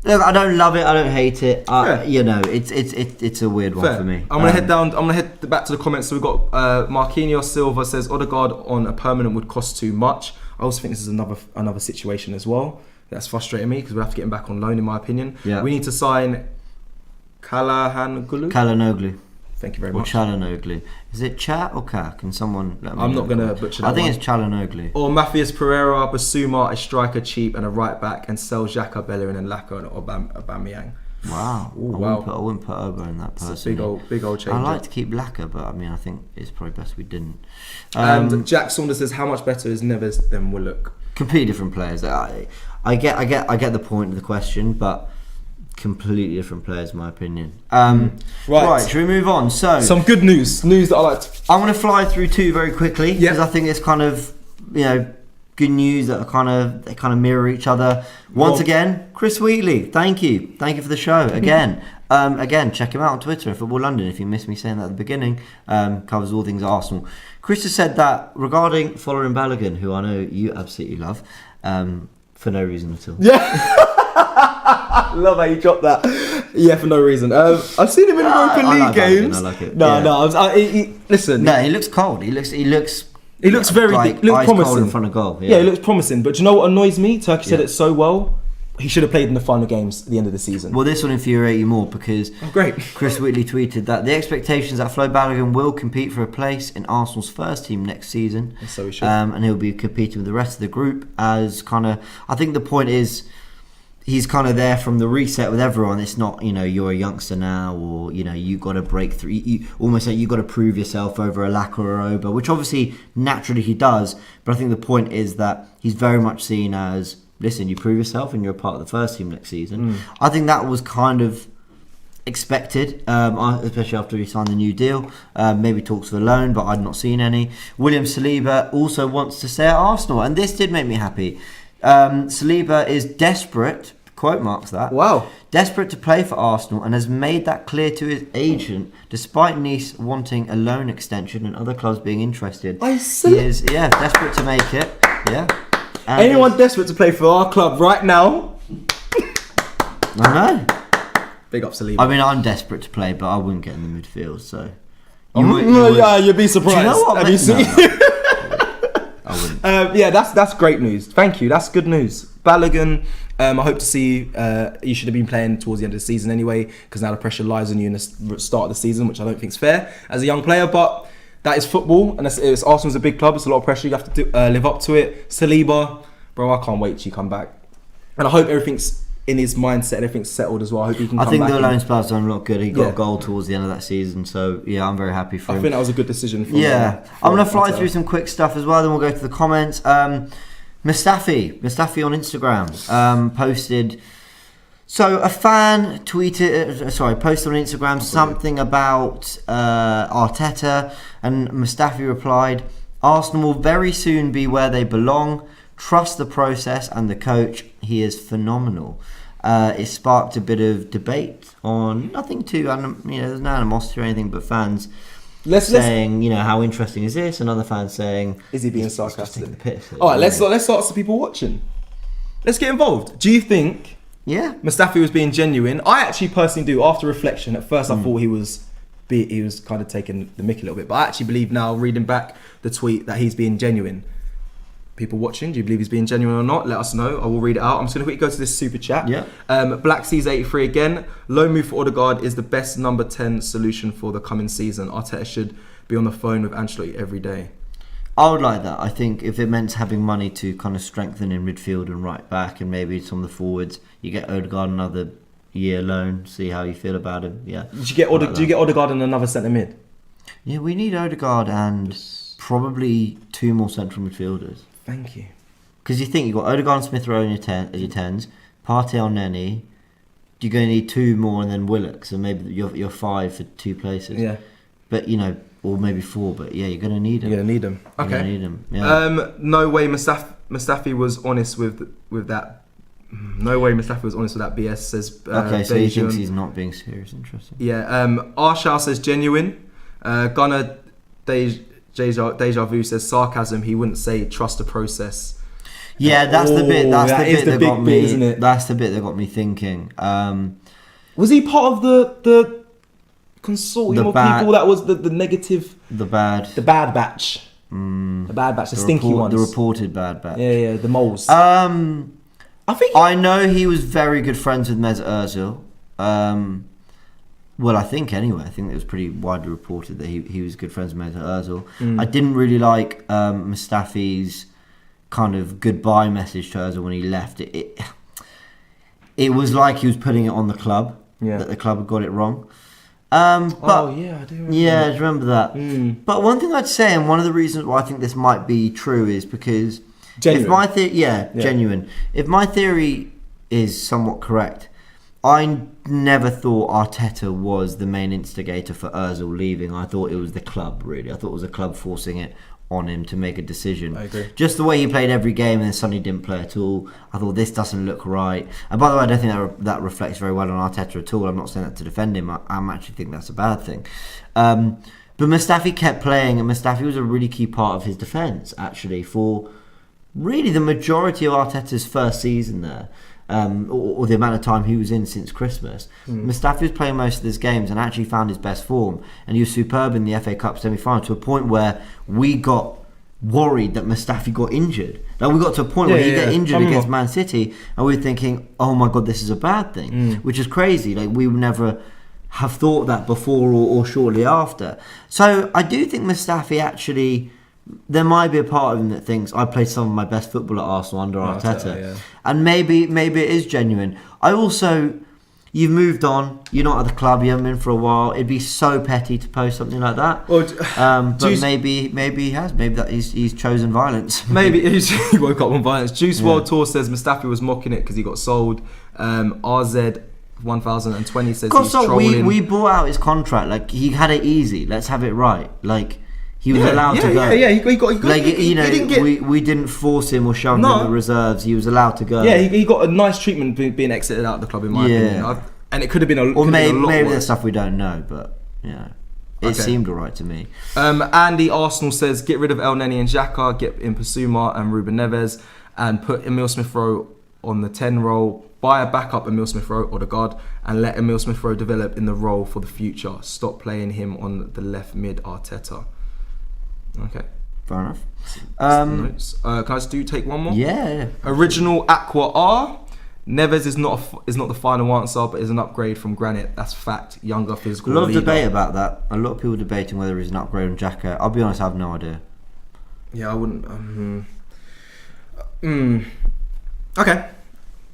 [SPEAKER 2] Look, I don't love it. I don't hate it. It's a weird one for me.
[SPEAKER 1] I'm gonna head down. I'm gonna head back to the comments. So we've got Marquinhos Silva says Odegaard on a permanent would cost too much. I also think this is another situation as well. That's frustrating me because we'll have to get him back on loan, in my opinion. Yeah. We need to sign
[SPEAKER 2] Çalhanoğlu.
[SPEAKER 1] Thank you very much.
[SPEAKER 2] Or Çalhanoğlu. Is it Cha or Ka? Can someone let me know?
[SPEAKER 1] I'm not going to butcher that
[SPEAKER 2] I think it's Çalhanoğlu.
[SPEAKER 1] Or Matthias Pereira, Bissouma, a striker cheap and a right back, and sell Xhaka, Bellerin and Laka and Aubameyang.
[SPEAKER 2] Wow. I wouldn't put Oba in that person.
[SPEAKER 1] It's a big old change.
[SPEAKER 2] I like to keep Laka, but I mean, I think it's probably best we didn't.
[SPEAKER 1] And Jack Saunders says, how much better is Neves than Willock?
[SPEAKER 2] Completely different players. I get the point of the question, but completely different players, in my opinion. Right, should we move on? So
[SPEAKER 1] some good news that I like.
[SPEAKER 2] I'm going to fly through two very quickly because I think it's kind of good news that they kind of mirror each other. Once again, Chris Wheatley, thank you for the show again. Again, check him out on Twitter at Football London if you missed me saying that at the beginning. Covers all things Arsenal. Chris has said that regarding following Balogun, who I know you absolutely love, for no reason at all.
[SPEAKER 1] Yeah. Love how you dropped that. Yeah, for no reason. I've seen him in Europa League games.
[SPEAKER 2] I like it.
[SPEAKER 1] No. Listen.
[SPEAKER 2] No, he looks cold. He looks
[SPEAKER 1] very.
[SPEAKER 2] like
[SPEAKER 1] he looks
[SPEAKER 2] ice
[SPEAKER 1] promising
[SPEAKER 2] cold in front of goal.
[SPEAKER 1] Yeah, he looks promising. But do you know what annoys me? Turkey said it so well. He should have played in the final games at the end of the season.
[SPEAKER 2] Well, this will infuriate you more because
[SPEAKER 1] great.
[SPEAKER 2] Chris Whitley tweeted that the expectations that Flo Balogun will compete for a place in Arsenal's first team next season.
[SPEAKER 1] And so he should.
[SPEAKER 2] And he'll be competing with the rest of the group as I think the point is he's kind of there from the reset with everyone. It's not, you're a youngster now or, you got to break through. You almost like you got to prove yourself over a Laka or a Oba, which obviously naturally he does. But I think the point is that he's very much seen as, listen, you prove yourself and you're a part of the first team next season. I think that was kind of expected, especially after he signed the new deal. Maybe talks of a loan, but I'd not seen any. William Saliba also wants to stay at Arsenal, and this did make me happy. Saliba is desperate, quote marks that,
[SPEAKER 1] wow,
[SPEAKER 2] desperate to play for Arsenal and has made that clear to his agent despite Nice wanting a loan extension and other clubs being interested. He is desperate to make it. And
[SPEAKER 1] anyone desperate to play for our club right now?
[SPEAKER 2] I know.
[SPEAKER 1] Big up Saliba.
[SPEAKER 2] I mean, I'm desperate to play, but I wouldn't get in the midfield, so
[SPEAKER 1] you'd be surprised.
[SPEAKER 2] Do you know what?
[SPEAKER 1] Have you seen?
[SPEAKER 2] I wouldn't.
[SPEAKER 1] That's great news. Thank you. That's good news. Balogun, I hope to see you. You should have been playing towards the end of the season anyway, because now the pressure lies on you in the start of the season, which I don't think is fair as a young player. But that is football, and it's Arsenal's a big club. It's a lot of pressure. You have to live up to it. Saliba, bro, I can't wait till you come back, and I hope everything's in his mindset. Everything's settled as well. I hope he can.
[SPEAKER 2] I
[SPEAKER 1] come
[SPEAKER 2] think
[SPEAKER 1] back
[SPEAKER 2] the loan spell's done a lot good. He got a goal towards the end of that season, so I'm very happy for him.
[SPEAKER 1] I think that was a good decision.
[SPEAKER 2] I'm going to fly through some quick stuff as well. Then we'll go to the comments. Mustafi on Instagram posted. So a fan posted on Instagram something about Arteta, and Mustafi replied, "Arsenal will very soon be where they belong. Trust the process and the coach. He is phenomenal." It sparked a bit of debate on nothing too, there's no animosity or anything, but fans saying, how interesting is this? And other fans saying,
[SPEAKER 1] is he being sarcastic?
[SPEAKER 2] The piss.
[SPEAKER 1] All right, let's ask the people watching. Let's get involved. Do you think Mustafi was being genuine? I actually personally do. After reflection, at first I thought he was kind of taking the mick a little bit, but I actually believe now, reading back the tweet, that he's being genuine. People watching, do you believe he's being genuine or not? Let us know. I will read it out. I'm just going to quickly go to this super chat. Black Seas 83 again. Low move for Odegaard is the best number 10 solution for the coming season. Arteta should be on the phone with Ancelotti every day.
[SPEAKER 2] I would like that. I think if it meant having money to kind of strengthen in midfield and right back and maybe some of the forwards, you get Odegaard another year loan, see how you feel about him. Do
[SPEAKER 1] you get Odegaard and another centre mid?
[SPEAKER 2] Yeah, we need Odegaard and probably 2 more central midfielders.
[SPEAKER 1] Thank you.
[SPEAKER 2] Because you think you've got Odegaard and Smith Rowe as your 10s, Partey on Nenny, you're going to need 2 more and then Willock, so maybe you're 5 for 2 places.
[SPEAKER 1] Yeah.
[SPEAKER 2] But, or maybe 4, but you're going to need him.
[SPEAKER 1] You're going to need him. Okay.
[SPEAKER 2] You're going to need him, yeah.
[SPEAKER 1] No way Mustafi was honest with that. No way Mustafi was honest with that BS, says
[SPEAKER 2] okay, so he thinks he's not being serious. Interesting.
[SPEAKER 1] Yeah. Arshal says genuine. Gunnar Deja Vu says sarcasm. He wouldn't say trust the process.
[SPEAKER 2] Yeah, that's the bit. That's the bit that got me.
[SPEAKER 1] Isn't it?
[SPEAKER 2] That's the bit that got me thinking.
[SPEAKER 1] Was he part of the consortium of people that was the negative? The bad batch. The bad batch. The stinky ones.
[SPEAKER 2] The reported bad batch.
[SPEAKER 1] Yeah. The moles.
[SPEAKER 2] I know he was very good friends with Mesut Ozil. Well, I think anyway. I think it was pretty widely reported that he was good friends with Mesut Ozil. I didn't really like Mustafi's kind of goodbye message to Ozil when he left. It was like he was putting it on the club, that the club had got it wrong. I do remember
[SPEAKER 1] that.
[SPEAKER 2] I remember that. But one thing I'd say, and one of the reasons why I think this might be true, is because
[SPEAKER 1] genuine.
[SPEAKER 2] If my genuine. If my theory is somewhat correct, I never thought Arteta was the main instigator for Ozil leaving. I thought it was the club, really. I thought it was the club forcing it on him to make a decision.
[SPEAKER 1] I agree.
[SPEAKER 2] Just the way he played every game and then suddenly didn't play at all. I thought this doesn't look right. And by the way, I don't think that reflects very well on Arteta at all. I'm not saying that to defend him. I actually think that's a bad thing. But Mustafi kept playing, and Mustafi was a really key part of his defence, actually, for really the majority of Arteta's first season there, or the amount of time he was in since Christmas. Mustafi was playing most of his games and actually found his best form, and he was superb in the FA Cup semi-final to a point where we got worried that Mustafi got injured. Like, we got to a point where he got injured against Man City, and we were thinking, oh my God, this is a bad thing, which is crazy. Like, we would never have thought that before or shortly after. So I do think Mustafi actually, there might be a part of him that thinks I played some of my best football at Arsenal under Arteta, and maybe it is genuine. I also, you've moved on, you're not at the club, you haven't been for a while. It'd be so petty to post something like that. Well, but maybe he has. Maybe that he's chosen violence.
[SPEAKER 1] Maybe he woke up on violence. Juice World Tour says Mustafi was mocking it because he got sold. RZ 1020 says he's trolling.
[SPEAKER 2] We bought out his contract. Like, he had it easy. Let's have it right. Like, he was allowed to go.
[SPEAKER 1] He got.
[SPEAKER 2] Like, we didn't force him or shove him in the reserves. He was allowed to go.
[SPEAKER 1] Yeah, he got a nice treatment being exited out of the club, in my opinion. And it could have been
[SPEAKER 2] maybe there's stuff we don't know, but it seemed alright to me.
[SPEAKER 1] Andy Arsenal says get rid of El Neni and Xhaka, get in Pasuma and Ruben Neves, and put Emil Smith-Rowe on the 10 role. Buy a backup Emil Smith-Rowe or the guard, and let Emil Smith-Rowe develop in the role for the future. Stop playing him on the left mid, Arteta. Okay.
[SPEAKER 2] Fair enough.
[SPEAKER 1] Notes. Can I just take one more?
[SPEAKER 2] Yeah.
[SPEAKER 1] Original Aqua R. Neves is not the final answer, but is an upgrade from Granit. That's fact. Younger, physical.
[SPEAKER 2] A lot of
[SPEAKER 1] leader.
[SPEAKER 2] debate about that. A lot of people debating whether he's an upgrade on Xhaka. I'll be honest, I have no idea.
[SPEAKER 1] Yeah, I wouldn't. Okay.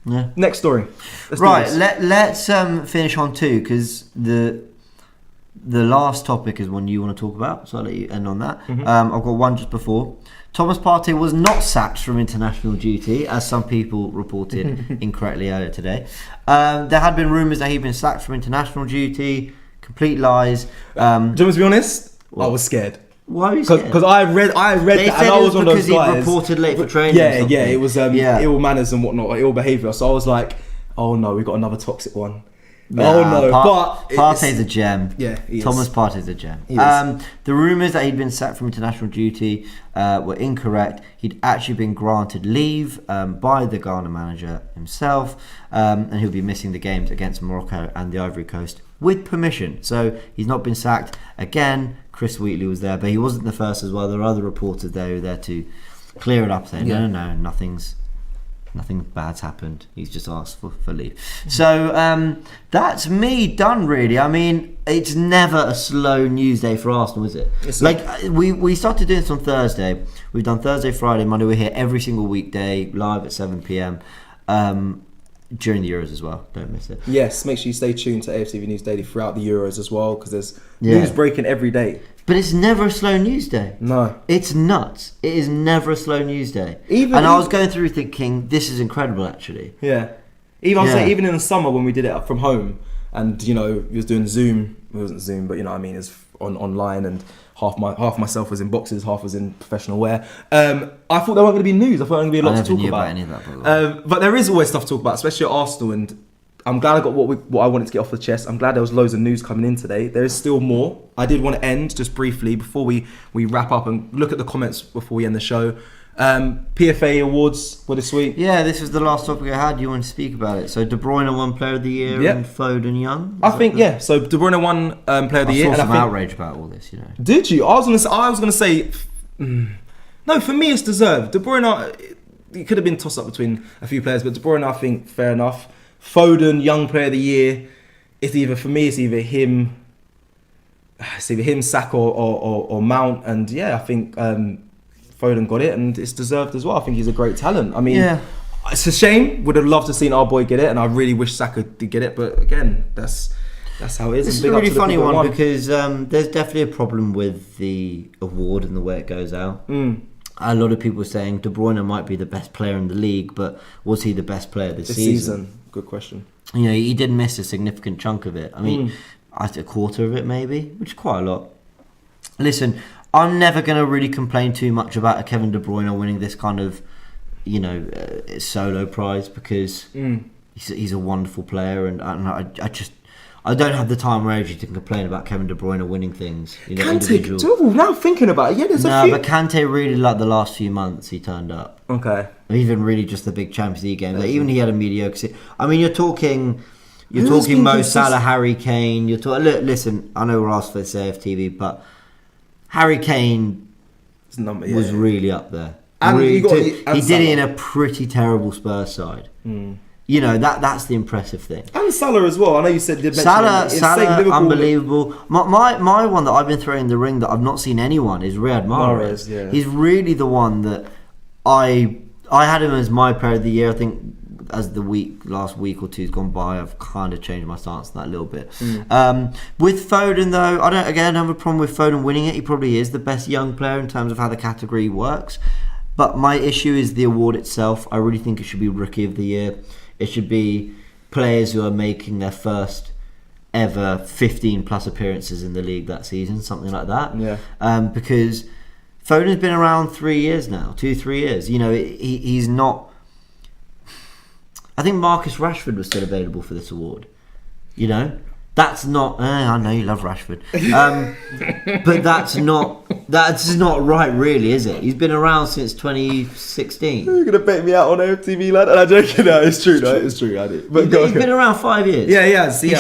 [SPEAKER 2] Yeah.
[SPEAKER 1] Next story.
[SPEAKER 2] Let's finish on 2, because the last topic is one you want to talk about, so I'll let you end on that. I've got one just before. Thomas Partey was not sacked from international duty, as some people reported incorrectly earlier today. There had been rumours that he'd been sacked from international duty. Complete lies.
[SPEAKER 1] Do you want me to be honest?
[SPEAKER 2] What?
[SPEAKER 1] I was scared.
[SPEAKER 2] Why are you scared?
[SPEAKER 1] Because I read that, and I was one of those guys.
[SPEAKER 2] Because he reported late for training.
[SPEAKER 1] Yeah, it was ill manners and whatnot, ill behaviour. So I was like, oh no, we got another toxic one.
[SPEAKER 2] Partey's a gem.
[SPEAKER 1] Yeah, he is.
[SPEAKER 2] Thomas Partey's a gem. The rumours that he'd been sacked from international duty were incorrect. He'd actually been granted leave by the Ghana manager himself, and he'll be missing the games against Morocco and the Ivory Coast with permission. So he's not been sacked. Again, Chris Wheatley was there, but he wasn't the first as well. There are other reporters there who were there to clear it up, saying no, nothing bad's happened. He's just asked for leave. So that's me done, really. I mean, it's never a slow news day for Arsenal, is it? We started doing this on Thursday. We've done Thursday, Friday, Monday. We're here every single weekday, live at 7 p.m. During the Euros as well. Don't miss it.
[SPEAKER 1] Yes, make sure you stay tuned to AFTV News Daily throughout the Euros as well, because there's news breaking every day.
[SPEAKER 2] But it's never a slow news day.
[SPEAKER 1] No.
[SPEAKER 2] It's nuts. It is never a slow news day. I was going through thinking, this is incredible, actually.
[SPEAKER 1] Yeah. Even in the summer when we did it from home, and, we was doing Zoom. It wasn't Zoom, but, it was online, and half myself was in boxes, half was in professional wear. I thought there weren't going to be news. I thought there was going to be a lot to talk about.
[SPEAKER 2] Any of that,
[SPEAKER 1] but there is always stuff to talk about, especially at Arsenal, and I'm glad I got what I wanted to get off the chest. I'm glad there was loads of news coming in today. There is still more. I did want to end just briefly before we wrap up and look at the comments before we end the show. PFA awards for this week.
[SPEAKER 2] Yeah, this was the last topic I had. You want to speak about it? So De Bruyne won Player of the Year and Foden Young.
[SPEAKER 1] I think So De Bruyne won Player of the Year.
[SPEAKER 2] I saw some outrage about all this.
[SPEAKER 1] Did you? I was gonna say. No, for me it's deserved. De Bruyne. It could have been tossed up between a few players, but De Bruyne, I think, fair enough. Foden, Young Player of the Year. It's either him, Saka or Mount, and I think Foden got it, and it's deserved as well. I think he's a great talent. I mean, it's a shame. Would have loved to have seen our boy get it, and I really wish Saka did get it. But again, that's how it is.
[SPEAKER 2] This is a really funny one because there's definitely a problem with the award and the way it goes out. A lot of people are saying De Bruyne might be the best player in the league, but was he the best player this season?
[SPEAKER 1] Good question.
[SPEAKER 2] He did miss a significant chunk of it. I mean, a quarter of it maybe, which is quite a lot. Listen, I'm never going to really complain too much about a Kevin De Bruyne winning this kind of, solo prize because he's a wonderful player, and I don't have the time or energy to complain about Kevin De Bruyne winning things.
[SPEAKER 1] Kante, now thinking about it, there's a few.
[SPEAKER 2] But Kante really, like the last few months, he turned up.
[SPEAKER 1] Okay.
[SPEAKER 2] Even really just the big Champions League games. Like, even he had a mediocre. I mean, you're talking Mo Salah, Harry Kane. Listen, I know we're asked for this AFTV, but Harry Kane was really up there. And he did it in a pretty terrible Spurs side. That's the impressive thing.
[SPEAKER 1] And Salah as well. I know you said
[SPEAKER 2] Salah, unbelievable. My one that I've been throwing in the ring that I've not seen anyone is Riyad Mahrez.
[SPEAKER 1] Yeah.
[SPEAKER 2] He's really the one that I had him as my player of the year. I think as the last week or two's gone by, I've kind of changed my stance on that a little bit. With Foden though, I don't have a problem with Foden winning it. He probably is the best young player in terms of how the category works. But my issue is the award itself. I really think it should be Rookie of the Year. It should be players who are making their first ever 15 plus appearances in the league that season, something like that.
[SPEAKER 1] Yeah.
[SPEAKER 2] Because Foden's been around 3 years now, 2-3 years. He's not. I think Marcus Rashford was still available for this award. That's not. I know you love Rashford, but that's not right, really, is it? He's been around since 2016.
[SPEAKER 1] You're gonna bait me out on AFTV, lad? And I'm joking. No, it's true. No, it's true. I did. But
[SPEAKER 2] he's been around 5 years.
[SPEAKER 1] Yeah, he has.
[SPEAKER 2] He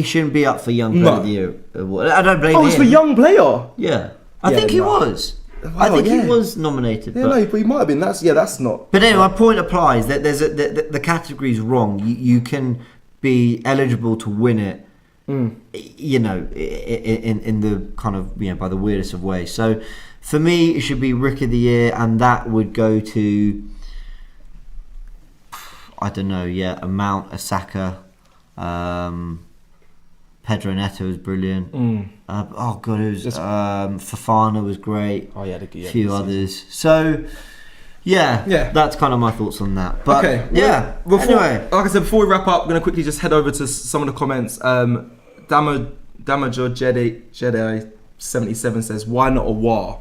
[SPEAKER 2] shouldn't be up for Young Player of the Year award. I don't blame him.
[SPEAKER 1] Oh, it's for young player.
[SPEAKER 2] Yeah, I think he was. I think he was nominated.
[SPEAKER 1] Yeah, but he might have been. That's not.
[SPEAKER 2] But anyway, my point applies. That the category's wrong. You can be eligible to win it. In the kind of by the weirdest of ways. So for me, it should be Rookie of the Year, and that would go to a Mount, a Xhaka, Pedro Neto was brilliant. Fofana was great.
[SPEAKER 1] Oh yeah, a
[SPEAKER 2] few others. So. Yeah, that's kind of my thoughts on that. But anyway,
[SPEAKER 1] like I said, before we wrap up, I'm going to quickly just head over to some of the comments. Damajo Jedi 77 says, "Why not Aouar?"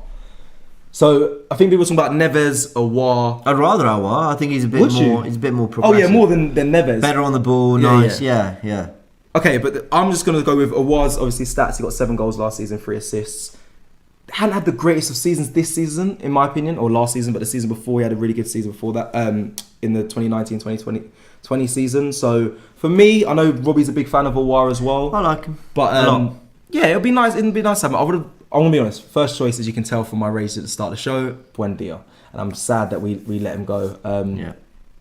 [SPEAKER 1] So I think people were talking about Neves, Aouar.
[SPEAKER 2] I'd rather Aouar. I think he's a bit more. He's a bit more progressive.
[SPEAKER 1] Oh yeah, more than Neves.
[SPEAKER 2] Better on the ball. Nice. Yeah.
[SPEAKER 1] Okay, but I'm just going to go with Aouar's obviously stats. He got 7 goals last season, 3 assists. Hadn't had the greatest of seasons this season, in my opinion, or last season, but the season before he had a really good season before that, in the 2019-2020 season. So for me, I know Robbie's a big fan of Aouar as well.
[SPEAKER 2] I like him,
[SPEAKER 1] but it'd be nice. It'd be nice to have him. I'm gonna be honest. First choice, as you can tell from my race at the start of the show, Buendia, and I'm sad that we let him go.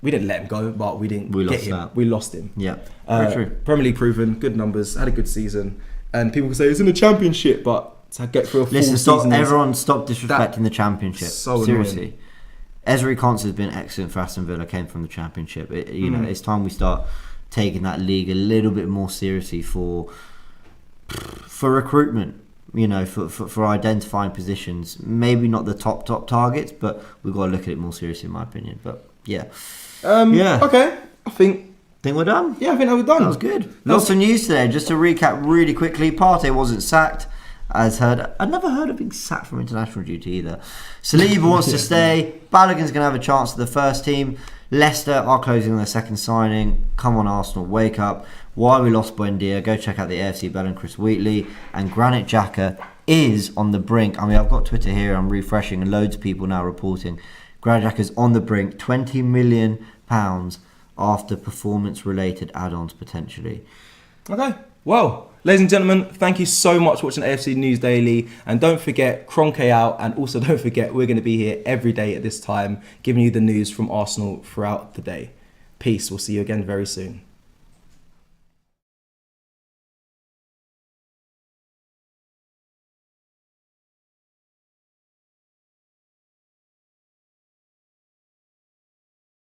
[SPEAKER 1] We didn't let him go, but we didn't get him.
[SPEAKER 2] That.
[SPEAKER 1] We lost him.
[SPEAKER 2] Yeah, very true.
[SPEAKER 1] Premier League proven, good numbers, had a good season, and people can say it's in the Championship, but to get through a full season.
[SPEAKER 2] Everyone stop disrespecting the Championship.
[SPEAKER 1] So
[SPEAKER 2] seriously. Ezri Konsa has been excellent for Aston Villa, came from the Championship. It's time we start taking that league a little bit more seriously for recruitment, for identifying positions. Maybe not the top targets, but we've got to look at it more seriously, in my opinion. But yeah.
[SPEAKER 1] Okay, I think
[SPEAKER 2] we're done.
[SPEAKER 1] Yeah, I think we're done.
[SPEAKER 2] That was good. Lots of news today. Just to recap really quickly, Partey wasn't sacked. As heard, I'd never heard of being sacked from international duty either. Saliba wants to stay. Balogun's going to have a chance to the first team. Leicester are closing on their second signing. Come on, Arsenal, wake up. Why we lost Buendia? Go check out the AFC Bell and Chris Wheatley. And Granit Xhaka is on the brink. I mean, I've got Twitter here. I'm refreshing, and loads of people now reporting. Granit Xhaka's on the brink. £20 million after performance-related add-ons potentially.
[SPEAKER 1] Okay, well. Ladies and gentlemen, thank you so much for watching AFC News Daily. And don't forget, Kroenke out. And also don't forget, we're going to be here every day at this time, giving you the news from Arsenal throughout the day. Peace. We'll see you again very soon.